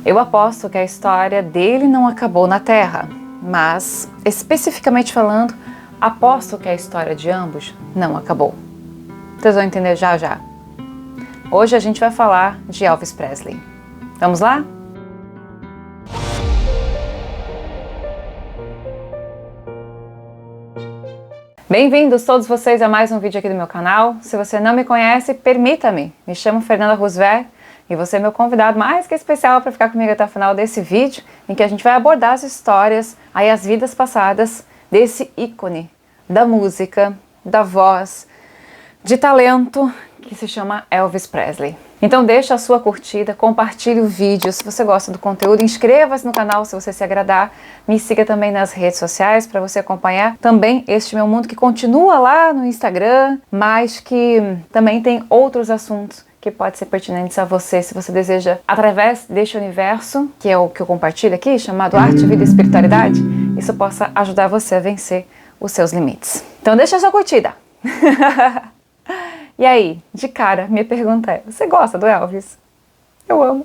Eu aposto que a história dele não acabou na Terra, mas, especificamente falando, aposto que a história de ambos não acabou. Vocês vão entender já já. Hoje a gente vai falar de Elvis Presley. Vamos lá? Bem-vindos todos vocês a mais um vídeo aqui do meu canal. Se você não me conhece, permita-me. Me chamo Fernanda Roosevelt e você é meu convidado mais que especial para ficar comigo até o final desse vídeo, em que a gente vai abordar as histórias, aí as vidas passadas desse ícone da música, da voz, de talento que se chama Elvis Presley. Então deixa a sua curtida, compartilhe o vídeo se você gosta do conteúdo, inscreva-se no canal se você se agradar, me siga também nas redes sociais para você acompanhar também este meu mundo que continua lá no Instagram, mas que também tem outros assuntos que pode ser pertinentes a você, se você deseja, através deste universo, que é o que eu compartilho aqui, chamado Arte, Vida e Espiritualidade, isso possa ajudar você a vencer os seus limites. Então deixa a sua curtida! E aí, de cara, minha pergunta é, você gosta do Elvis? Eu amo.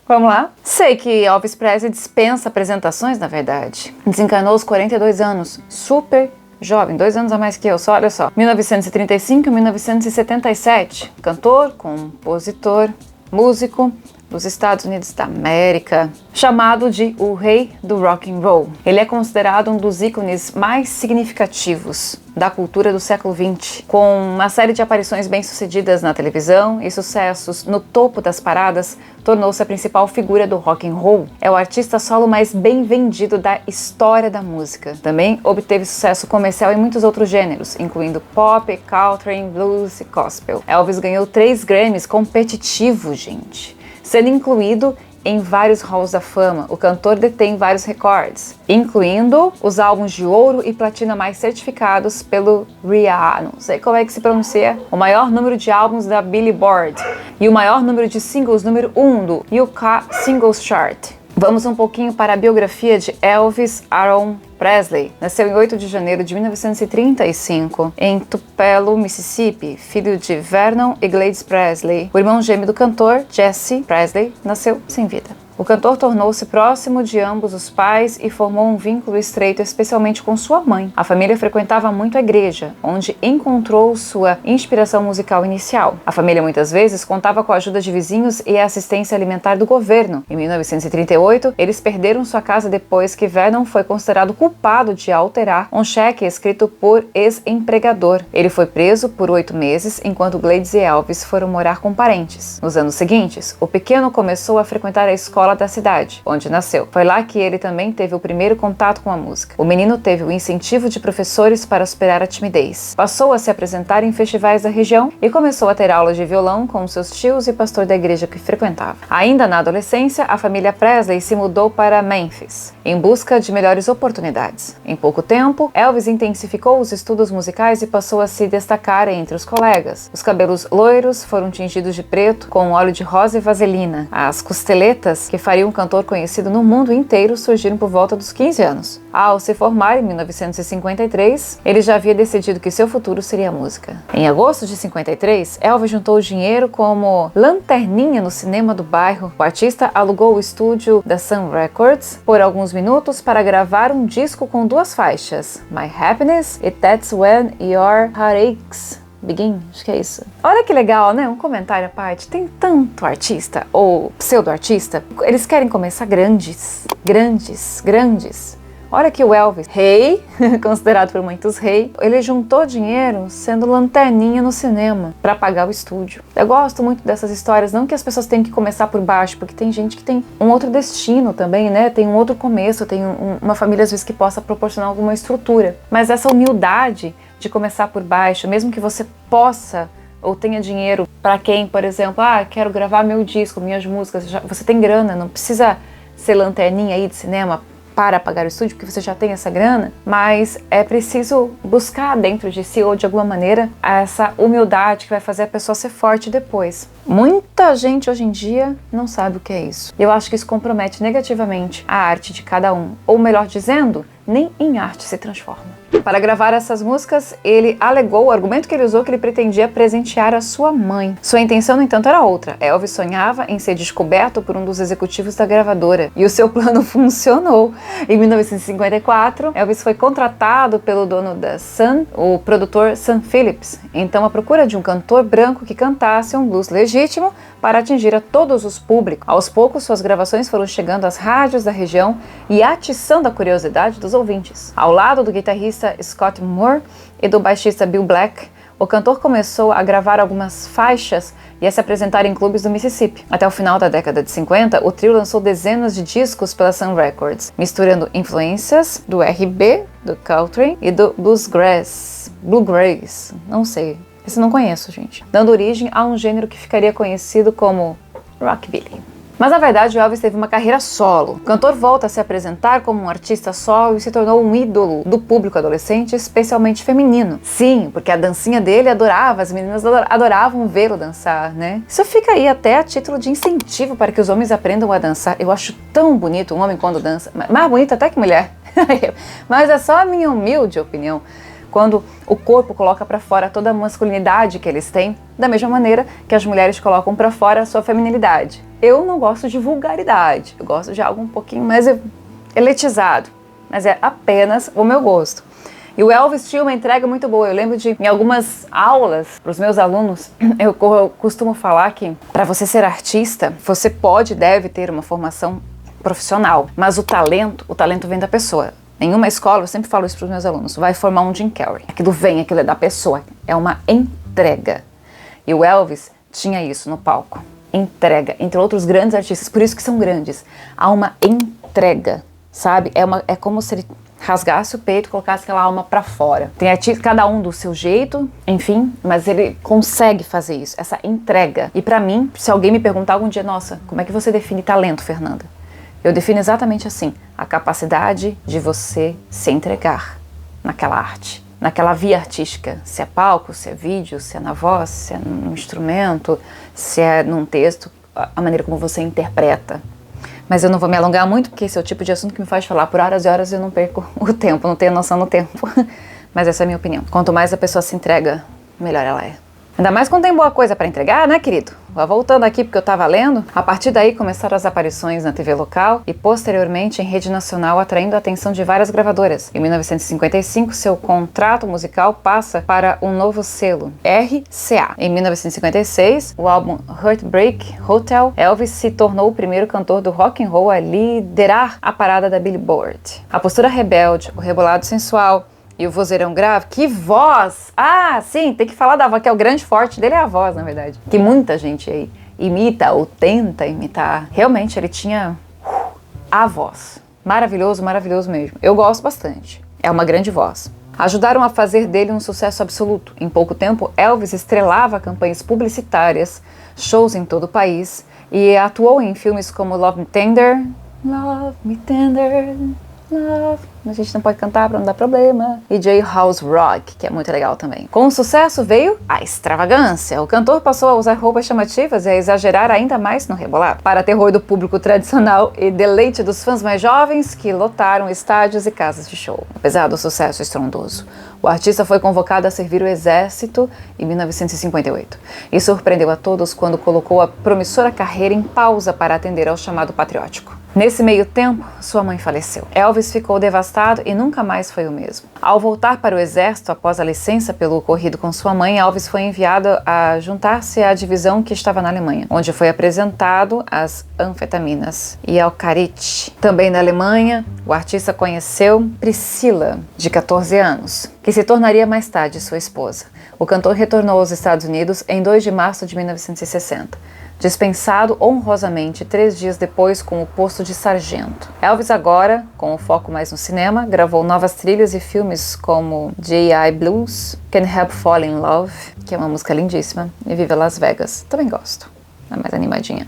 Vamos lá? Sei que Elvis Presley dispensa apresentações, na verdade. Desencanou aos 42 anos, super jovem, 2 anos a mais que eu, só olha só. 1935 e 1977, cantor, compositor, músico dos Estados Unidos da América, chamado de o rei do rock and roll. Ele é considerado um dos ícones mais significativos da cultura do século XX, com uma série de aparições bem-sucedidas na televisão e sucessos no topo das paradas, tornou-se a principal figura do rock and roll. É o artista solo mais bem vendido da história da música. Também obteve sucesso comercial em muitos outros gêneros, incluindo pop, country, blues e gospel. Elvis ganhou 3 Grammys competitivos, gente, sendo incluído em vários halls da fama. O cantor detém vários recordes, incluindo os álbuns de ouro e platina mais certificados pelo RIAA, não sei como é que se pronuncia, o maior número de álbuns da Billboard e o maior número de singles, número 1 do UK Singles Chart. Vamos um pouquinho para a biografia de Elvis Aaron Presley. Nasceu em 8 de janeiro de 1935 em Tupelo, Mississippi, filho de Vernon e Gladys Presley. O irmão gêmeo do cantor, Jesse Presley, nasceu sem vida. O cantor tornou-se próximo de ambos os pais e formou um vínculo estreito, especialmente com sua mãe. A família frequentava muito a igreja, onde encontrou sua inspiração musical inicial. A família muitas vezes contava com a ajuda de vizinhos e a assistência alimentar do governo. Em 1938, eles perderam sua casa depois que Vernon foi considerado culpado de alterar um cheque escrito por ex-empregador. Ele foi preso por 8 meses, enquanto Gladys e Elvis foram morar com parentes. Nos anos seguintes, o pequeno começou a frequentar a escola da cidade, onde nasceu. Foi lá que ele também teve o primeiro contato com a música. O menino teve o incentivo de professores para superar a timidez. Passou a se apresentar em festivais da região e começou a ter aulas de violão com seus tios e pastor da igreja que frequentava. Ainda na adolescência, a família Presley se mudou para Memphis, em busca de melhores oportunidades. Em pouco tempo, Elvis intensificou os estudos musicais e passou a se destacar entre os colegas. Os cabelos loiros foram tingidos de preto com óleo de rosa e vaselina. As costeletas, que faria um cantor conhecido no mundo inteiro, surgiram por volta dos 15 anos. Ao se formar em 1953, ele já havia decidido que seu futuro seria a música. Em agosto de 53, Elvis juntou dinheiro como lanterninha no cinema do bairro. O artista alugou o estúdio da Sun Records por alguns minutos para gravar um disco com 2 faixas, My Happiness e That's When Your Heartaches Begin, acho que é isso. Olha que legal, né? Um comentário à parte. Tem tanto artista, ou pseudo-artista, eles querem começar grandes. Olha que o Elvis, rei, considerado por muitos rei, ele juntou dinheiro sendo lanterninha no cinema para pagar o estúdio. Eu gosto muito dessas histórias, não que as pessoas tenham que começar por baixo, porque tem gente que tem um outro destino também, né? Tem um outro começo, tem uma família às vezes que possa proporcionar alguma estrutura. Mas essa humildade de começar por baixo, mesmo que você possa ou tenha dinheiro para quem, por exemplo, quero gravar meu disco, minhas músicas, você tem grana, não precisa ser lanterninha aí de cinema para pagar o estúdio, porque você já tem essa grana, mas é preciso buscar dentro de si, ou de alguma maneira, essa humildade que vai fazer a pessoa ser forte depois. Muita gente hoje em dia não sabe o que é isso. Eu acho que isso compromete negativamente a arte de cada um, ou melhor dizendo, nem em arte se transforma. Para gravar essas músicas, ele alegou, o argumento que ele usou, que ele pretendia presentear a sua mãe. Sua intenção, no entanto, era outra. Elvis sonhava em ser descoberto por um dos executivos da gravadora. E o seu plano funcionou. Em 1954, Elvis foi contratado pelo dono da Sun, o produtor Sun Phillips, então à procura de um cantor branco que cantasse um blues legítimo para atingir a todos os públicos. Aos poucos, suas gravações foram chegando às rádios da região e atiçando a curiosidade dos ouvintes. Ao lado do guitarrista Scott Moore e do baixista Bill Black, o cantor começou a gravar algumas faixas e a se apresentar em clubes do Mississippi. Até o final da década de 50, o trio lançou dezenas de discos pela Sun Records, misturando influências do R&B, do country e do bluegrass, não sei, esse não conheço, gente, dando origem a um gênero que ficaria conhecido como rockabilly. Mas na verdade o Elvis teve uma carreira solo. O cantor volta a se apresentar como um artista solo e se tornou um ídolo do público adolescente, especialmente feminino. Sim, porque a dancinha dele adorava, as meninas adoravam vê-lo dançar, né? Isso fica aí até a título de incentivo para que os homens aprendam a dançar. Eu acho tão bonito um homem quando dança, mais bonito até que mulher. Mas é só a minha humilde opinião. Quando o corpo coloca para fora toda a masculinidade que eles têm, da mesma maneira que as mulheres colocam para fora a sua feminilidade. Eu não gosto de vulgaridade, eu gosto de algo um pouquinho mais elitizado, mas é apenas o meu gosto. E o Elvis tinha uma entrega muito boa. Eu lembro de, em algumas aulas para os meus alunos, eu costumo falar que para você ser artista, você pode e deve ter uma formação profissional, mas o talento vem da pessoa. Em uma escola, eu sempre falo isso para os meus alunos, vai formar um Jim Carrey. Aquilo é da pessoa, é uma entrega. E o Elvis tinha isso no palco, entrega, entre outros grandes artistas, por isso que são grandes. Há uma entrega, sabe? É como se ele rasgasse o peito e colocasse aquela alma para fora. Tem artista, cada um do seu jeito, enfim, mas ele consegue fazer isso, essa entrega. E para mim, se alguém me perguntar algum dia, nossa, como é que você define talento, Fernanda? Eu defino exatamente assim, a capacidade de você se entregar naquela arte, naquela via artística, se é palco, se é vídeo, se é na voz, se é num instrumento, se é num texto, a maneira como você interpreta. Mas eu não vou me alongar muito, porque esse é o tipo de assunto que me faz falar por horas e horas e eu não perco o tempo, não tenho noção do tempo. Mas essa é a minha opinião. Quanto mais a pessoa se entrega, melhor ela é. Ainda mais quando tem boa coisa para entregar, né, querido? Voltando aqui porque eu estava lendo, a partir daí começaram as aparições na TV local e posteriormente em rede nacional, atraindo a atenção de várias gravadoras. Em 1955, seu contrato musical passa para um novo selo, RCA. Em 1956, o álbum Heartbreak Hotel, Elvis se tornou o primeiro cantor do rock and roll a liderar a parada da Billboard. A postura rebelde, o rebolado sensual e o vozeirão grave, que voz! Ah, sim, tem que falar da voz, que é o grande forte dele, é a voz, na verdade. Que muita gente aí imita ou tenta imitar. Realmente, ele tinha a voz. Maravilhoso, maravilhoso mesmo. Eu gosto bastante. É uma grande voz. Ajudaram a fazer dele um sucesso absoluto. Em pouco tempo, Elvis estrelava campanhas publicitárias, shows em todo o país e atuou em filmes como Love Me Tender, Love, a gente não pode cantar pra não dar problema, e Jailhouse Rock, que é muito legal também. Com o sucesso veio a extravagância. O cantor passou a usar roupas chamativas e a exagerar ainda mais no rebolado, para terror do público tradicional e deleite dos fãs mais jovens que lotaram estádios e casas de show. Apesar do sucesso estrondoso, o artista foi convocado a servir o exército em 1958 e surpreendeu a todos quando colocou a promissora carreira em pausa para atender ao chamado patriótico. Nesse meio tempo, sua mãe faleceu. Elvis ficou devastado e nunca mais foi o mesmo. Ao voltar para o exército após a licença pelo ocorrido com sua mãe, Elvis foi enviado a juntar-se à divisão que estava na Alemanha, onde foi apresentado às anfetaminas e ao carite. Também na Alemanha, o artista conheceu Priscila, de 14 anos, que se tornaria mais tarde sua esposa. O cantor retornou aos Estados Unidos em 2 de março de 1960. Dispensado honrosamente 3 dias depois com o posto de sargento. Elvis agora, com o foco mais no cinema, gravou novas trilhas e filmes como J.I. Blues, Can't Help Falling in Love, que é uma música lindíssima, e Viva Las Vegas. Também gosto, é mais animadinha.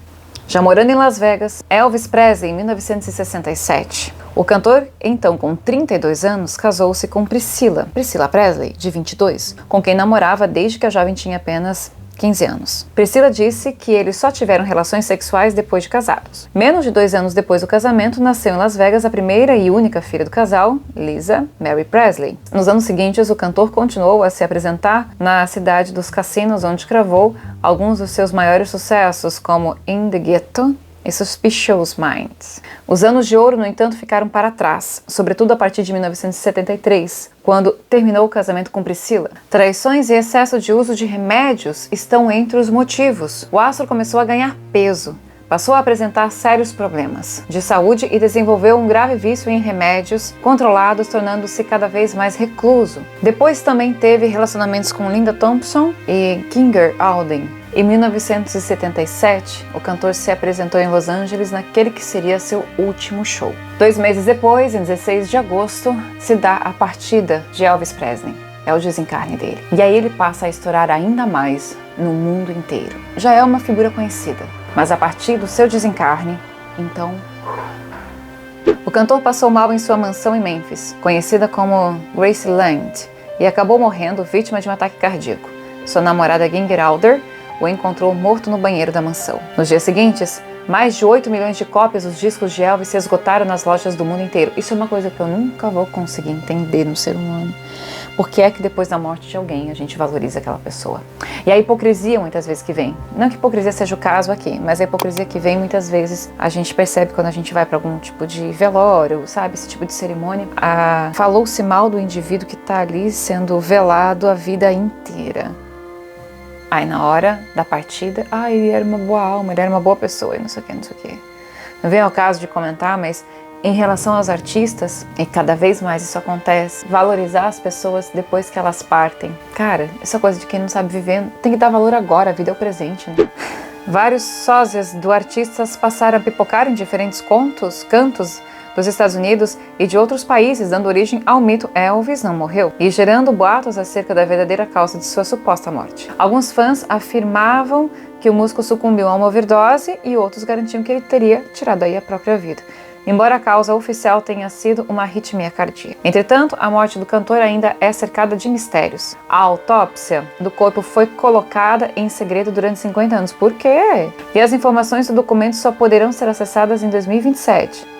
Já morando em Las Vegas, Elvis Presley, em 1967. O cantor, então com 32 anos, casou-se com Priscila Presley, de 22, com quem namorava desde que a jovem tinha apenas 15 anos. Priscila disse que eles só tiveram relações sexuais depois de casados. Menos de 2 anos depois do casamento, nasceu em Las Vegas a primeira e única filha do casal, Lisa Mary Presley. Nos anos seguintes, o cantor continuou a se apresentar na cidade dos cassinos, onde gravou alguns dos seus maiores sucessos, como In the Ghetto e Suspicious Minds. Os anos de ouro, no entanto, ficaram para trás, sobretudo a partir de 1973, quando terminou o casamento com Priscila. Traições e excesso de uso de remédios estão entre os motivos. O astro começou a ganhar peso, passou a apresentar sérios problemas de saúde e desenvolveu um grave vício em remédios controlados, tornando-se cada vez mais recluso. Depois também teve relacionamentos com Linda Thompson e Ginger Alden. Em 1977, o cantor se apresentou em Los Angeles naquele que seria seu último show. 2 meses depois, em 16 de agosto, se dá a partida de Elvis Presley. É o desencarne dele. E aí ele passa a estourar ainda mais no mundo inteiro. Já é uma figura conhecida, mas a partir do seu desencarne, então... O cantor passou mal em sua mansão em Memphis, conhecida como Graceland, e acabou morrendo vítima de um ataque cardíaco. Sua namorada Ginger Alden o encontrou morto no banheiro da mansão. Nos dias seguintes, mais de 8 milhões de cópias dos discos de Elvis se esgotaram nas lojas do mundo inteiro. Isso é uma coisa que eu nunca vou conseguir entender no ser humano. Por que é que depois da morte de alguém a gente valoriza aquela pessoa? E a hipocrisia muitas vezes que vem. Não que hipocrisia seja o caso aqui, mas a hipocrisia que vem muitas vezes a gente percebe quando a gente vai para algum tipo de velório, sabe? Esse tipo de cerimônia. Falou-se mal do indivíduo que está ali sendo velado a vida inteira. Aí na hora da partida, ele era uma boa alma, ele era uma boa pessoa e não sei o que, não sei o que. Não vem ao caso de comentar, mas em relação aos artistas, e cada vez mais isso acontece, valorizar as pessoas depois que elas partem. Cara, essa coisa de quem não sabe viver, tem que dar valor agora, a vida é o presente, né? Vários sósias do artista passaram a pipocar em diferentes cantos dos Estados Unidos e de outros países, dando origem ao mito Elvis não morreu e gerando boatos acerca da verdadeira causa de sua suposta morte. Alguns fãs afirmavam que o músico sucumbiu a uma overdose e outros garantiam que ele teria tirado aí a própria vida, embora a causa oficial tenha sido uma arritmia cardíaca. Entretanto, a morte do cantor ainda é cercada de mistérios. A autópsia do corpo foi colocada em segredo durante 50 anos. Por quê? E as informações do documento só poderão ser acessadas em 2027.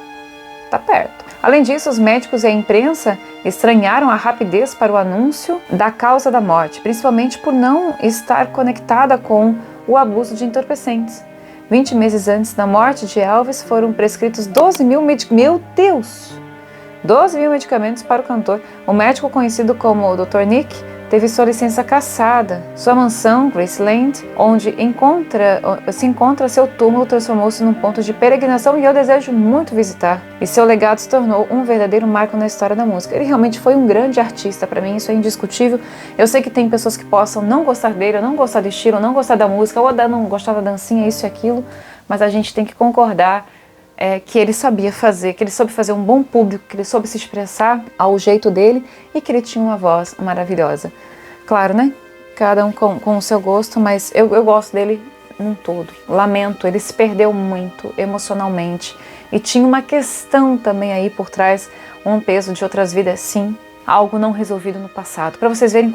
Tá perto. Além disso, os médicos e a imprensa estranharam a rapidez para o anúncio da causa da morte, principalmente por não estar conectada com o abuso de entorpecentes. 20 meses antes da morte de Elvis, foram prescritos 12 mil medicamentos para o cantor. O médico conhecido como Dr. Nick teve sua licença cassada. Sua mansão, Graceland, onde se encontra seu túmulo, transformou-se num ponto de peregrinação e eu desejo muito visitar. E seu legado se tornou um verdadeiro marco na história da música. Ele realmente foi um grande artista, para mim isso é indiscutível. Eu sei que tem pessoas que possam não gostar dele, ou não gostar do estilo, ou não gostar da música, ou não gostar da dancinha, isso e aquilo, mas a gente tem que concordar que ele sabia fazer, que ele soube fazer um bom público, que ele soube se expressar ao jeito dele e que ele tinha uma voz maravilhosa. Claro, né? Cada um com o seu gosto, mas eu gosto dele num todo. Lamento, ele se perdeu muito emocionalmente e tinha uma questão também aí por trás, um peso de outras vidas, sim. Algo não resolvido no passado. Para vocês verem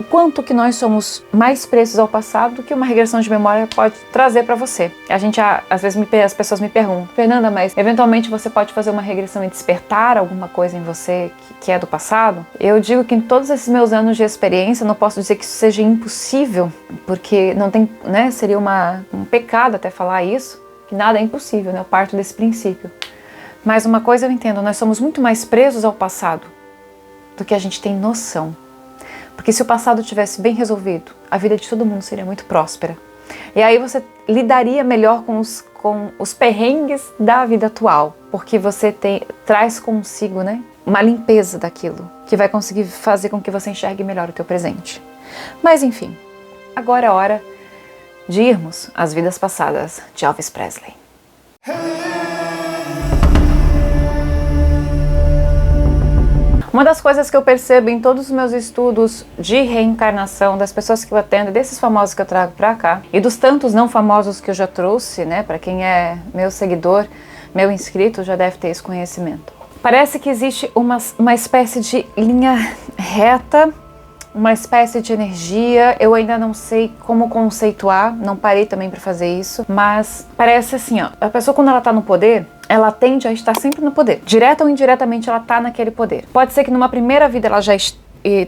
quanto que nós somos mais presos ao passado do que uma regressão de memória pode trazer para você. Às vezes as pessoas me perguntam, Fernanda, mas eventualmente você pode fazer uma regressão e despertar alguma coisa em você que é do passado? Eu digo que em todos esses meus anos de experiência, não posso dizer que isso seja impossível, porque não tem, né, seria um pecado até falar isso, que nada é impossível, né? Eu parto desse princípio. Mas uma coisa eu entendo, nós somos muito mais presos ao passado do que a gente tem noção. Porque se o passado tivesse bem resolvido, a vida de todo mundo seria muito próspera. E aí você lidaria melhor com os perrengues da vida atual, porque você traz consigo, né, uma limpeza daquilo, que vai conseguir fazer com que você enxergue melhor o teu presente. Mas enfim, agora é hora de irmos às vidas passadas de Elvis Presley. Uma das coisas que eu percebo em todos os meus estudos de reencarnação, das pessoas que eu atendo, desses famosos que eu trago pra cá, e dos tantos não famosos que eu já trouxe, né, pra quem é meu seguidor, meu inscrito, já deve ter esse conhecimento. Parece que existe uma espécie de linha reta uma espécie de energia. Eu ainda não sei como conceituar, não parei também para fazer isso, mas parece assim, ó, a pessoa quando ela tá no poder, ela tende a estar sempre no poder. Direta ou indiretamente ela tá naquele poder. Pode ser que numa primeira vida ela já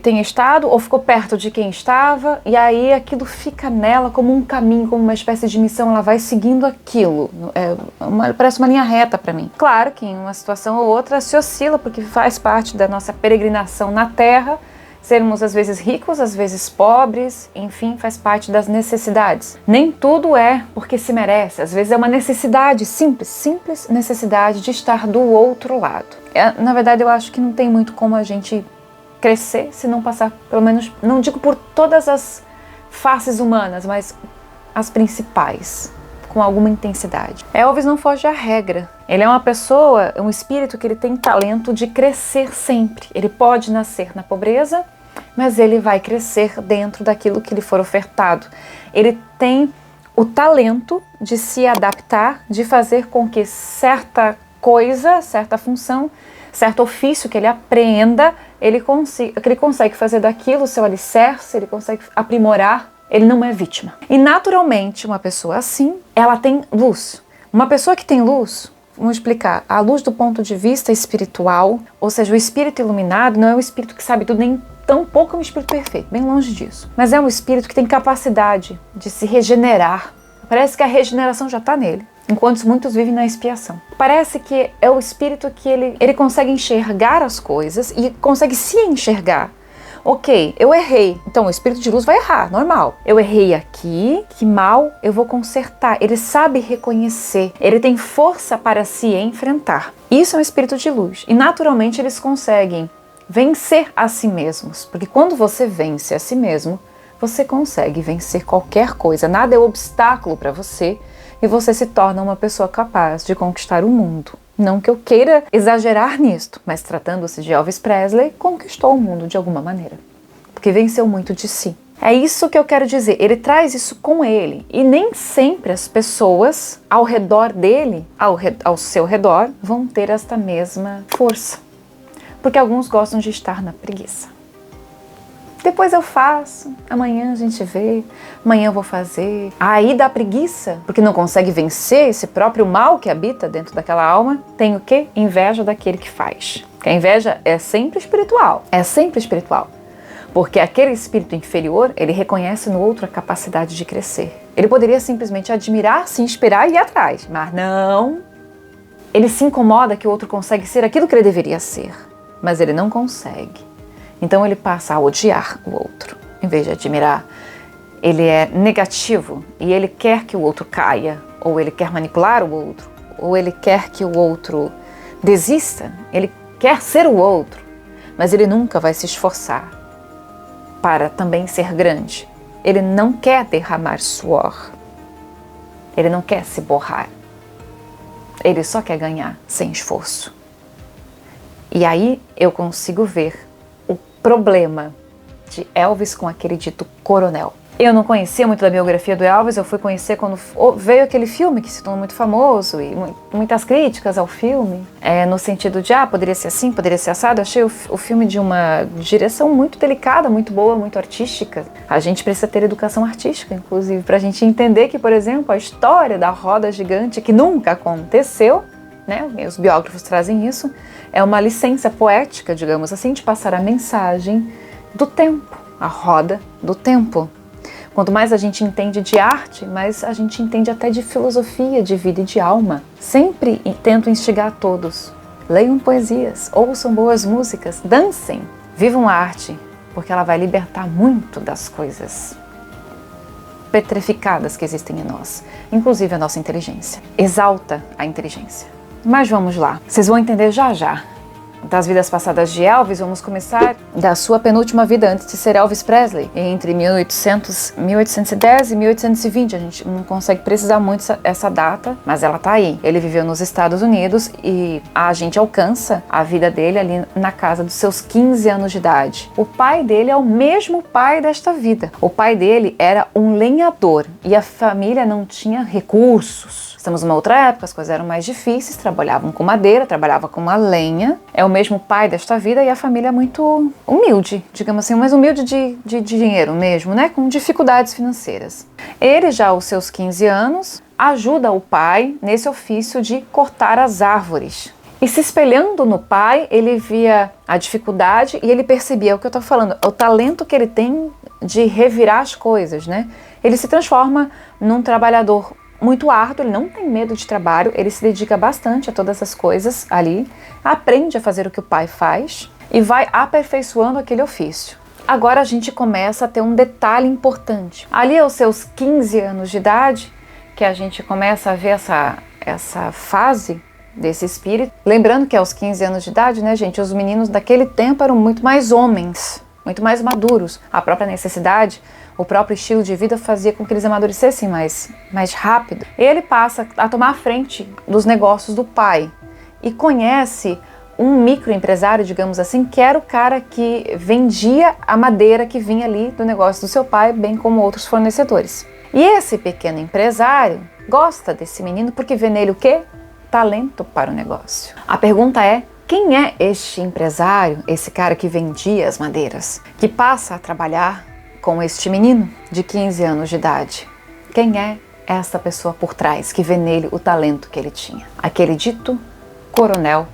tenha estado ou ficou perto de quem estava, e aí aquilo fica nela como um caminho, como uma espécie de missão, ela vai seguindo aquilo. Parece uma linha reta para mim. Claro que em uma situação ou outra se oscila, porque faz parte da nossa peregrinação na Terra, sermos às vezes ricos, às vezes pobres, enfim, faz parte das necessidades. Nem tudo é porque se merece, às vezes é uma necessidade simples necessidade de estar do outro lado. Na verdade, eu acho que não tem muito como a gente crescer se não passar, pelo menos, não digo por todas as faces humanas, mas as principais, com alguma intensidade. Elvis não foge à regra. Ele é uma pessoa, um espírito que ele tem talento de crescer sempre. Ele pode nascer na pobreza, mas ele vai crescer dentro daquilo que lhe for ofertado. Ele tem o talento de se adaptar, de fazer com que certa coisa, certa função, certo ofício que ele aprenda, ele consegue fazer daquilo o seu alicerce, ele consegue aprimorar, ele não é vítima. E naturalmente, uma pessoa assim, ela tem luz. Uma pessoa que tem luz, vamos explicar, a luz do ponto de vista espiritual, ou seja, o espírito iluminado não é um espírito que sabe tudo, nem tão pouco é um espírito perfeito, bem longe disso. Mas é um espírito que tem capacidade de se regenerar. Parece que a regeneração já está nele, enquanto muitos vivem na expiação. Parece que é o espírito que ele consegue enxergar as coisas e consegue se enxergar. Ok, eu errei, então o espírito de luz vai errar, normal. Eu errei aqui, que mal, eu vou consertar. Ele sabe reconhecer, ele tem força para se enfrentar. Isso é um espírito de luz. E naturalmente eles conseguem vencer a si mesmos, porque quando você vence a si mesmo, você consegue vencer qualquer coisa, nada é obstáculo para você e você se torna uma pessoa capaz de conquistar o mundo. Não que eu queira exagerar nisto, mas tratando-se de Elvis Presley, conquistou o mundo de alguma maneira, porque venceu muito de si. É isso que eu quero dizer, ele traz isso com ele e nem sempre as pessoas ao redor dele, ao seu redor, vão ter esta mesma força, porque alguns gostam de estar na preguiça. Depois eu faço, amanhã a gente vê, amanhã eu vou fazer. Aí dá preguiça, porque não consegue vencer esse próprio mal que habita dentro daquela alma. Tem o quê? Inveja daquele que faz. Porque a inveja é sempre espiritual, Porque aquele espírito inferior, ele reconhece no outro a capacidade de crescer. Ele poderia simplesmente admirar, se inspirar e ir atrás, mas não. Ele se incomoda que o outro consegue ser aquilo que ele deveria ser, mas ele não consegue. Então ele passa a odiar o outro, em vez de admirar. Ele é negativo e ele quer que o outro caia, ou ele quer manipular o outro, ou ele quer que o outro desista. Ele quer ser o outro, mas ele nunca vai se esforçar para também ser grande. Ele não quer derramar suor, ele não quer se borrar, ele só quer ganhar sem esforço. E aí eu consigo ver problema de Elvis com aquele dito coronel. Eu não conhecia muito da biografia do Elvis, eu fui conhecer quando veio aquele filme que se tornou muito famoso e muitas críticas ao filme, no sentido de, poderia ser assim, poderia ser assado. Eu achei o filme de uma direção muito delicada, muito boa, muito artística. A gente precisa ter educação artística, inclusive, para a gente entender que, por exemplo, a história da roda gigante, que nunca aconteceu, né? Os biógrafos trazem isso, é uma licença poética, digamos assim, de passar a mensagem do tempo, a roda do tempo. Quanto mais a gente entende de arte, mais a gente entende até de filosofia, de vida e de alma. Sempre tento instigar todos. Leiam poesias, ouçam boas músicas, dancem, vivam a arte, porque ela vai libertar muito das coisas petrificadas que existem em nós, inclusive a nossa inteligência. Exalta a inteligência. Mas vamos lá, vocês vão entender já já. Das vidas passadas de Elvis, vamos começar da sua penúltima vida antes de ser Elvis Presley, entre 1810 e 1820. A gente não consegue precisar muito essa data, mas ela tá aí. Ele viveu nos Estados Unidos e a gente alcança a vida dele ali na casa dos seus 15 anos de idade. O pai dele é o mesmo pai desta vida. O pai dele era um lenhador e a família não tinha recursos. Estamos numa outra época, as coisas eram mais difíceis, trabalhavam com madeira, trabalhava com uma lenha. É o mesmo pai desta vida e a família é muito humilde, digamos assim, mas humilde de dinheiro mesmo, né? Com dificuldades financeiras. Ele, já aos seus 15 anos, ajuda o pai nesse ofício de cortar as árvores. E se espelhando no pai, ele via a dificuldade e ele percebia o que eu estou falando, o talento que ele tem de revirar as coisas, né? Ele se transforma num trabalhador muito árduo, ele não tem medo de trabalho, ele se dedica bastante a todas essas coisas ali, aprende a fazer o que o pai faz e vai aperfeiçoando aquele ofício. Agora a gente começa a ter um detalhe importante. Ali aos seus 15 anos de idade, que a gente começa a ver essa fase desse espírito. Lembrando que aos 15 anos de idade, né, gente, os meninos daquele tempo eram muito mais homens, muito mais maduros. A própria necessidade, o próprio estilo de vida fazia com que eles amadurecessem mais rápido. Ele passa a tomar a frente dos negócios do pai e conhece um microempresário, digamos assim, que era o cara que vendia a madeira que vinha ali do negócio do seu pai, bem como outros fornecedores. E esse pequeno empresário gosta desse menino porque vê nele o quê? Talento para o negócio. A pergunta é: quem é este empresário, esse cara que vendia as madeiras, que passa a trabalhar com este menino de 15 anos de idade? Quem é essa pessoa por trás que vê nele o talento que ele tinha? Aquele dito coronel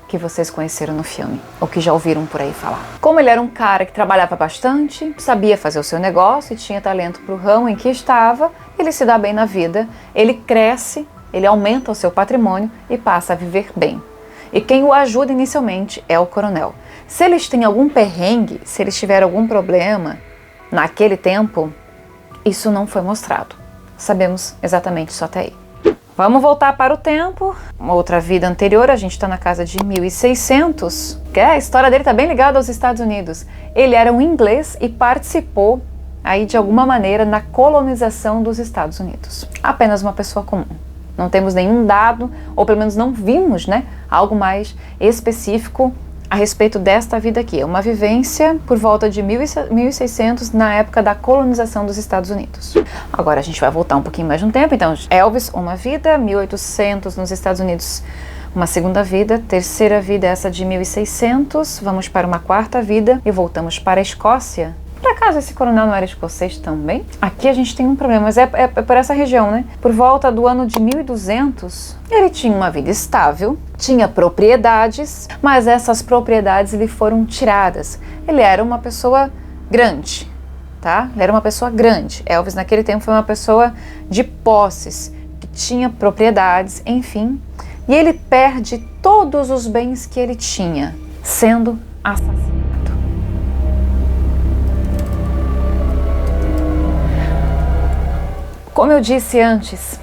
que vocês conheceram no filme, ou que já ouviram por aí falar. Como ele era um cara que trabalhava bastante, sabia fazer o seu negócio e tinha talento para o ramo em que estava, ele se dá bem na vida, ele cresce, ele aumenta o seu patrimônio e passa a viver bem. E quem o ajuda inicialmente é o coronel. Se eles têm algum perrengue, se eles tiveram algum problema naquele tempo, isso não foi mostrado. Sabemos exatamente só até aí. Vamos voltar para o tempo. Uma outra vida anterior, a gente está na casa de 1600. A história dele está bem ligada aos Estados Unidos. Ele era um inglês e participou aí de alguma maneira na colonização dos Estados Unidos. Apenas uma pessoa comum. Não temos nenhum dado, ou pelo menos não vimos, né, algo mais específico a respeito desta vida aqui. É uma vivência por volta de 1600, na época da colonização dos Estados Unidos. Agora a gente vai voltar um pouquinho mais no tempo. Então, Elvis, uma vida, 1800 nos Estados Unidos, uma segunda vida, terceira vida essa de 1600, vamos para uma quarta vida e voltamos para a Escócia. Por acaso esse coronel não era escocês também? Aqui a gente tem um problema, mas é por essa região, né? Por volta do ano de 1200, ele tinha uma vida estável, tinha propriedades, mas essas propriedades lhe foram tiradas. Ele era uma pessoa grande, tá? Ele era uma pessoa grande. Elvis naquele tempo foi uma pessoa de posses, que tinha propriedades, enfim. E ele perde todos os bens que ele tinha, sendo assassinado. Como eu disse antes,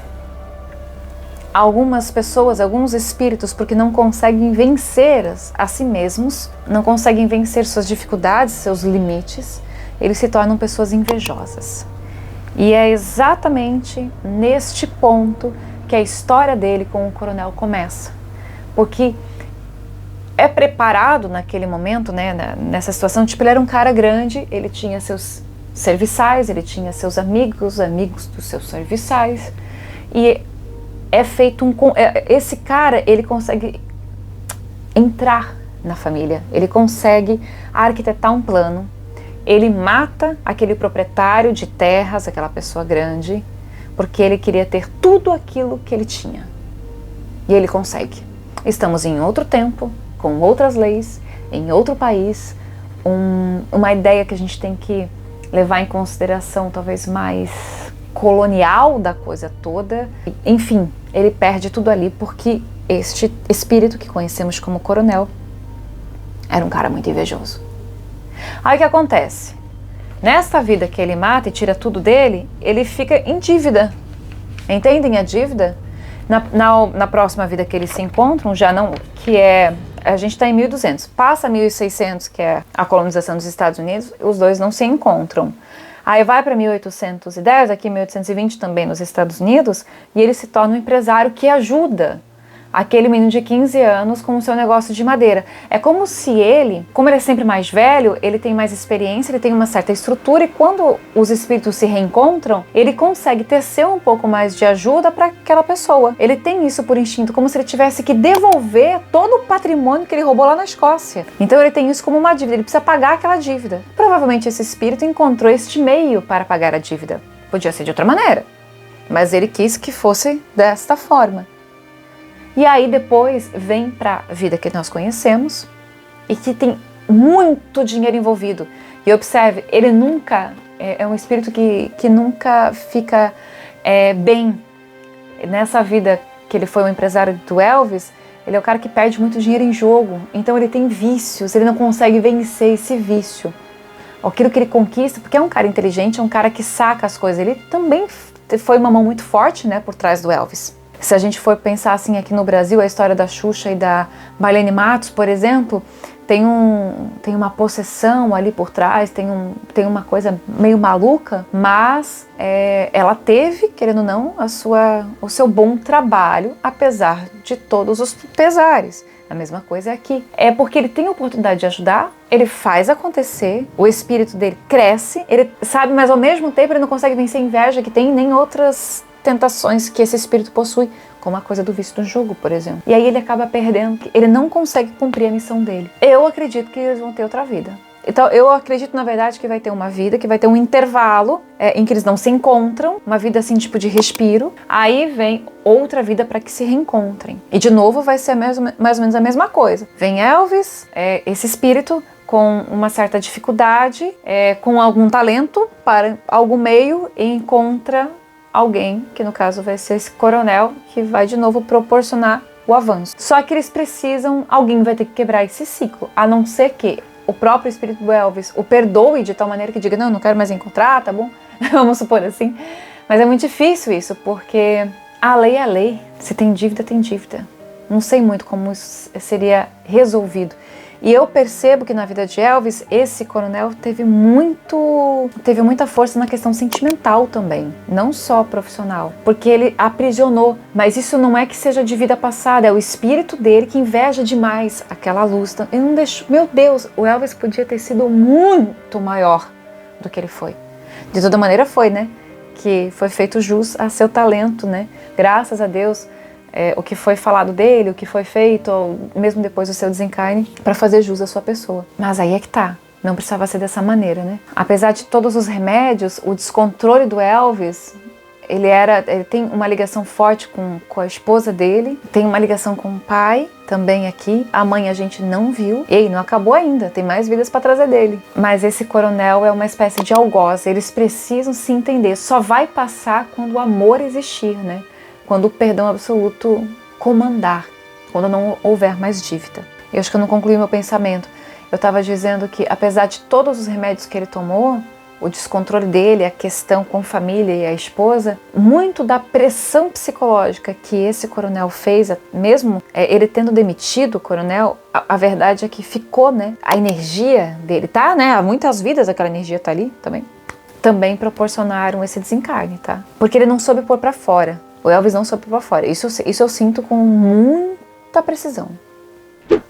algumas pessoas, alguns espíritos, porque não conseguem vencer a si mesmos, não conseguem vencer suas dificuldades, seus limites, eles se tornam pessoas invejosas. E é exatamente neste ponto que a história dele com o coronel começa. Porque é preparado naquele momento, né, nessa situação, tipo, ele era um cara grande, ele tinha seus serviçais, ele tinha seus amigos dos seus serviçais, e é feito esse cara, ele consegue entrar na família, ele consegue arquitetar um plano, ele mata aquele proprietário de terras, aquela pessoa grande, porque ele queria ter tudo aquilo que ele tinha, e ele consegue. Estamos em outro tempo, com outras leis, em outro país, uma ideia que a gente tem que levar em consideração talvez mais colonial da coisa toda. Enfim, ele perde tudo ali porque este espírito que conhecemos como coronel era um cara muito invejoso. Aí o que acontece? Nesta vida que ele mata e tira tudo dele, ele fica em dívida. Entendem a dívida? Na próxima vida que eles se encontram, já não, que é... A gente está em 1200, passa 1600, que é a colonização dos Estados Unidos, os dois não se encontram. Aí vai para 1810, aqui 1820 também nos Estados Unidos, e ele se torna um empresário que ajuda aquele menino de 15 anos com o seu negócio de madeira. É como se ele, como ele é sempre mais velho, ele tem mais experiência, ele tem uma certa estrutura, e quando os espíritos se reencontram, ele consegue tecer um pouco mais de ajuda para aquela pessoa. Ele tem isso por instinto, como se ele tivesse que devolver todo o patrimônio que ele roubou lá na Escócia. Então ele tem isso como uma dívida, ele precisa pagar aquela dívida. Provavelmente esse espírito encontrou este meio para pagar a dívida. Podia ser de outra maneira, mas ele quis que fosse desta forma. E aí depois vem para a vida que nós conhecemos e que tem muito dinheiro envolvido. E observe, ele nunca é um espírito que nunca fica bem. Nessa vida que ele foi um empresário do Elvis, ele é o cara que perde muito dinheiro em jogo. Então ele tem vícios, ele não consegue vencer esse vício. Aquilo que ele conquista, porque é um cara inteligente, é um cara que saca as coisas. Ele também foi uma mão muito forte, né, por trás do Elvis. Se a gente for pensar assim aqui no Brasil, a história da Xuxa e da Marlene Matos, por exemplo, tem uma possessão ali por trás, tem uma coisa meio maluca, mas ela teve, querendo ou não, o seu bom trabalho, apesar de todos os pesares. A mesma coisa é aqui. É porque ele tem a oportunidade de ajudar, ele faz acontecer, o espírito dele cresce, ele sabe, mas ao mesmo tempo ele não consegue vencer a inveja que tem, nem outras tentações que esse espírito possui, como a coisa do vício do jogo, por exemplo. E aí ele acaba perdendo, ele não consegue cumprir a missão dele. Eu acredito que eles vão ter outra vida. Então eu acredito, na verdade, que vai ter uma vida, que vai ter um intervalo em que eles não se encontram, uma vida assim, tipo de respiro. Aí vem outra vida para que se reencontrem. E de novo vai ser mais ou menos a mesma coisa. Vem Elvis, esse espírito com uma certa dificuldade, com algum talento para algum meio, e encontra alguém, que no caso vai ser esse coronel, que vai de novo proporcionar o avanço. Só que eles precisam, alguém vai ter que quebrar esse ciclo, a não ser que o próprio espírito do Elvis o perdoe de tal maneira que diga, não quero mais encontrar, tá bom? Vamos supor assim. Mas é muito difícil isso, porque a lei é a lei. Se tem dívida, tem dívida. Não sei muito como isso seria resolvido. E eu percebo que na vida de Elvis, esse coronel teve muita força na questão sentimental também, não só profissional, porque ele aprisionou. Mas isso não é que seja de vida passada, é o espírito dele que inveja demais aquela luz. Ele não deixou. Meu Deus, o Elvis podia ter sido muito maior do que ele foi. De toda maneira foi, né? Que foi feito jus a seu talento, né? Graças a Deus. O que foi falado dele, o que foi feito, ou mesmo depois do seu desencarne, para fazer jus à sua pessoa. Mas aí é que tá, não precisava ser dessa maneira, né? Apesar de todos os remédios, o descontrole do Elvis, ele tem uma ligação forte com a esposa dele, tem uma ligação com o pai, também aqui. A mãe a gente não viu, e não acabou ainda, tem mais vidas para trazer dele. Mas esse coronel é uma espécie de algoz, eles precisam se entender, só vai passar quando o amor existir, né? Quando o perdão absoluto comandar, quando não houver mais dívida. Eu acho que eu não concluí meu pensamento. Eu estava dizendo que, apesar de todos os remédios que ele tomou, o descontrole dele, a questão com a família e a esposa, muito da pressão psicológica que esse coronel fez, mesmo ele tendo demitido o coronel, a verdade é que ficou, né? A energia dele, tá, né? Há muitas vidas aquela energia tá ali também proporcionaram esse desencarne, tá? Porque ele não soube pôr pra fora. O Elvis não soube para fora. Isso eu sinto com muita precisão.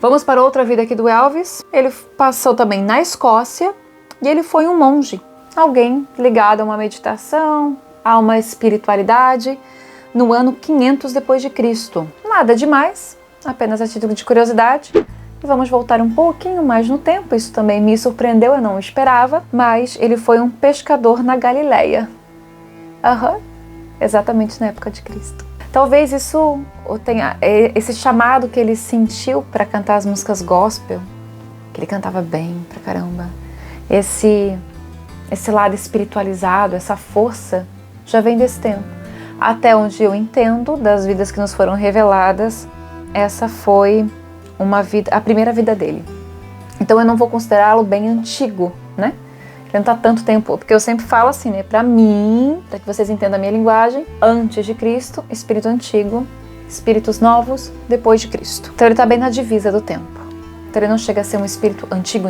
Vamos para outra vida aqui do Elvis. Ele passou também na Escócia e ele foi um monge. Alguém ligado a uma meditação, a uma espiritualidade, no ano 500 depois de Cristo. Nada demais, apenas a título de curiosidade. E vamos voltar um pouquinho mais no tempo. Isso também me surpreendeu, eu não esperava. Mas ele foi um pescador na Galileia. Exatamente na época de Cristo. Talvez isso tenha esse chamado que ele sentiu para cantar as músicas gospel, que ele cantava bem pra caramba. Esse lado espiritualizado, essa força, já vem desse tempo. Até onde eu entendo, das vidas que nos foram reveladas, essa foi a primeira vida dele. Então eu não vou considerá-lo bem antigo, né? Ele não está tanto tempo, porque eu sempre falo assim, né? Para mim, para que vocês entendam a minha linguagem, antes de Cristo, espírito antigo, espíritos novos, depois de Cristo. Então ele está bem na divisa do tempo. Então ele não chega a ser um espírito antigo.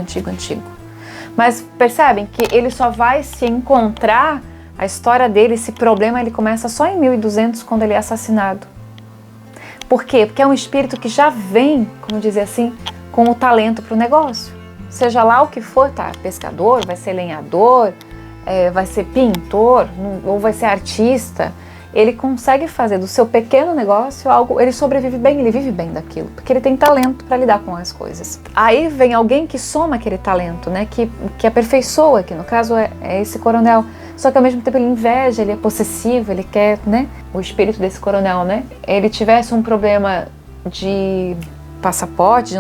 Mas percebem que ele só vai se encontrar, a história dele, esse problema, ele começa só em 1200, quando ele é assassinado. Por quê? Porque é um espírito que já vem, como dizer assim, com o talento para o negócio. Seja lá o que for, tá? Pescador, vai ser lenhador, vai ser pintor, ou vai ser artista. Ele consegue fazer do seu pequeno negócio algo, ele sobrevive bem, ele vive bem daquilo, porque ele tem talento para lidar com as coisas. Aí vem alguém que soma aquele talento, né, que aperfeiçoa, que no caso é esse coronel. Só que ao mesmo tempo ele inveja, ele é possessivo, ele quer, né, o espírito desse coronel, né, ele tivesse um problema de passaporte,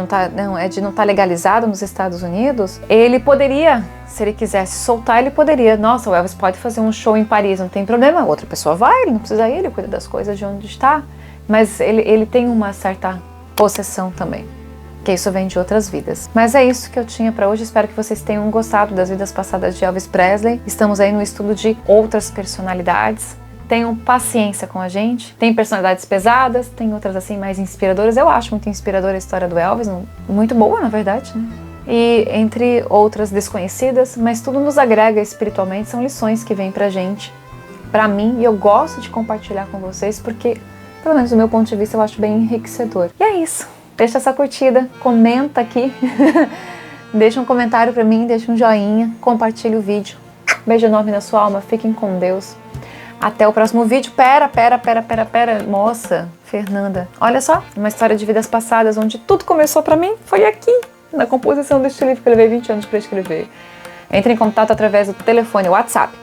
de não estar legalizado nos Estados Unidos, ele poderia, se ele quisesse soltar, ele poderia. Nossa, o Elvis pode fazer um show em Paris, não tem problema, outra pessoa vai, ele não precisa ir, ele cuida das coisas de onde está. Mas ele tem uma certa possessão também, que isso vem de outras vidas. Mas é isso que eu tinha para hoje, espero que vocês tenham gostado das vidas passadas de Elvis Presley. Estamos aí no estudo de outras personalidades. Tenham paciência com a gente. Tem personalidades pesadas, tem outras assim mais inspiradoras. Eu acho muito inspiradora a história do Elvis, muito boa na verdade, né? E entre outras desconhecidas, mas tudo nos agrega espiritualmente, são lições que vêm pra gente, pra mim, e eu gosto de compartilhar com vocês porque, pelo menos do meu ponto de vista, eu acho bem enriquecedor. E é isso. Deixa essa curtida, comenta aqui, deixa um comentário pra mim, deixa um joinha, compartilha o vídeo. Beijo enorme na sua alma, fiquem com Deus. Até o próximo vídeo. Pera, moça, Fernanda. Olha só, uma história de vidas passadas, onde tudo começou pra mim, foi aqui, na composição deste livro que eu levei 20 anos pra escrever. Entre em contato através do telefone WhatsApp,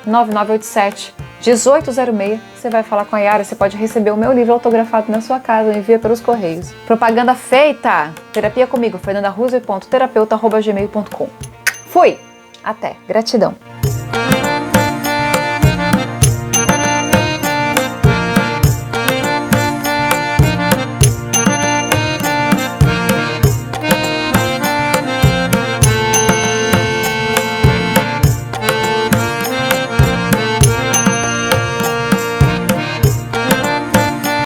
479-9987-1806. Você vai falar com a Yara, você pode receber o meu livro autografado na sua casa, envia pelos correios. Propaganda feita! Terapia comigo, fernandarusso.terapeuta@gmail.com. Fui! Até! Gratidão!